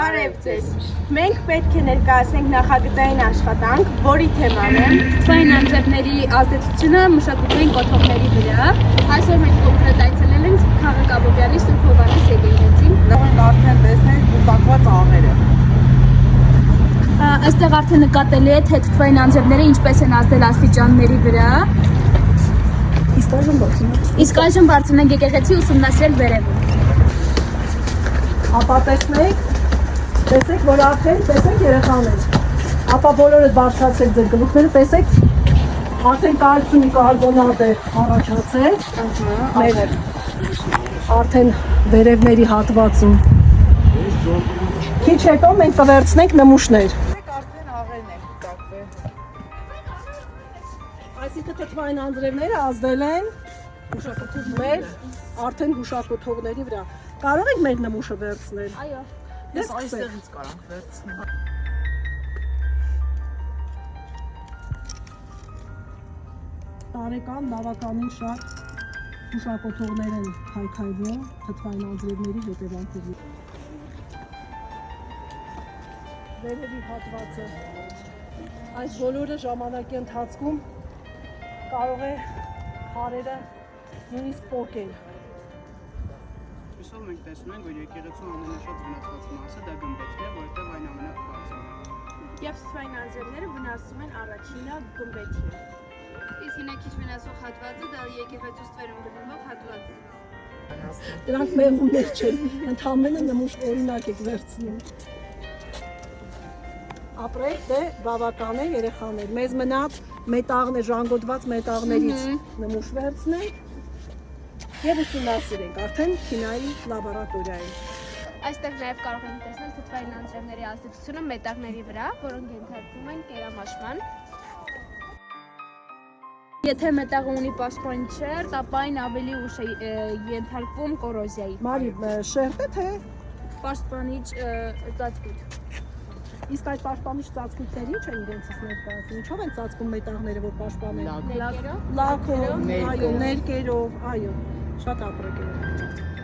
Բարև ձեզ։ Մենք պետք է ներկայացնենք նախագծային աշխատանք, որի թեման է թվային անձրևների ազդեցությունը մշակութային կոթողների վրա։ Այսօր մենք կոնկրետ այցելել ենք Քաղաք Աբովյանի Սուրբ Հովհաննես եկեղեցին։ Մենք արդեն տեսնել կուտակված աղերը։ Այստեղ արդեն նկատելի է, թե թվային անձրևները ինչպես են ազդել աստիճանների վրա։ Իսկ այժմ բարձրացնենք եկեղեցի ուսումնասիրել վերևում։ Ապա տեսեք, որ արդեն տեսեք երեխաներ։ Ապա բոլորը բարձրացեք ձեր գլուխները, տեսեք արդեն կալցիում կարբոնատ է առաջացել։ Մեր արդեն վերևների հատվածում։ Քիչ հետո մենք կվերցնենք նմուշներ։ Արդեն աղերն են կուտակվել։ Այսինքն թթվային անձրևները ազդել են մեր արդեն հուշակոթողների վրա։ Կարող եք մեր նմուշը վերցնել։ Այո։ Ես այստեղից կարող վերցնել։ Տարեկան բավականին շատ հուշակոթողներ են քայքայվում թթվային անձրևների հետևանքով։ Վերևի հատվածը այս բոլորը ժամանակի ընթացքում կարող է քարերը նույնիսկ պոկել։ Այսօր մենք տեսնում ենք, որ եկեղեցու ամենաշատ վնասված մասը դա գմբեթն է, որտեղ այն ամենաբարձրն է։ Եվ թվային անձրևները վնասում են առաջինը գմբեթին։ Իսկ հիմա քիչ վնասող հատվածը դա եկեղեցու ստվերում գտնվող հատվածն է։ Դրանք մեղումներ չեն, ընդհանրապես նմուշ օրինակ եք վերցնում։ Ապրեք դե բավական է երեխաներ։ Մեզ մնաց մետաղներ, ժանգոտված մետաղներից նմուշ վերցնենք եւ ուսումնասիրենք արդեն քիմիայի լաբորատորիայում։ Այստեղ նաև կարող ենք տեսնել թթվային անձրևների ազդեցությունը մետաղների վրա, որոնք ենթարկվում են կերամաշման։ Եթե մետաղը ունի պաշտպանիչ, ապա այն ավելի ուշ է ենթարկվում կորոզիայի։ Մարի, շերտ է թե Պաշտպանիչ ծածկույթ։ իսկ այդ պաշտպանիչ ծածկույթները ինչ են իրենցից ներկայացնում։ Ինչով են ծածկում մետաղները, որ պաշտպանեն։ Լաքով, այո, ներկերով, այո, շատ ապրեք է։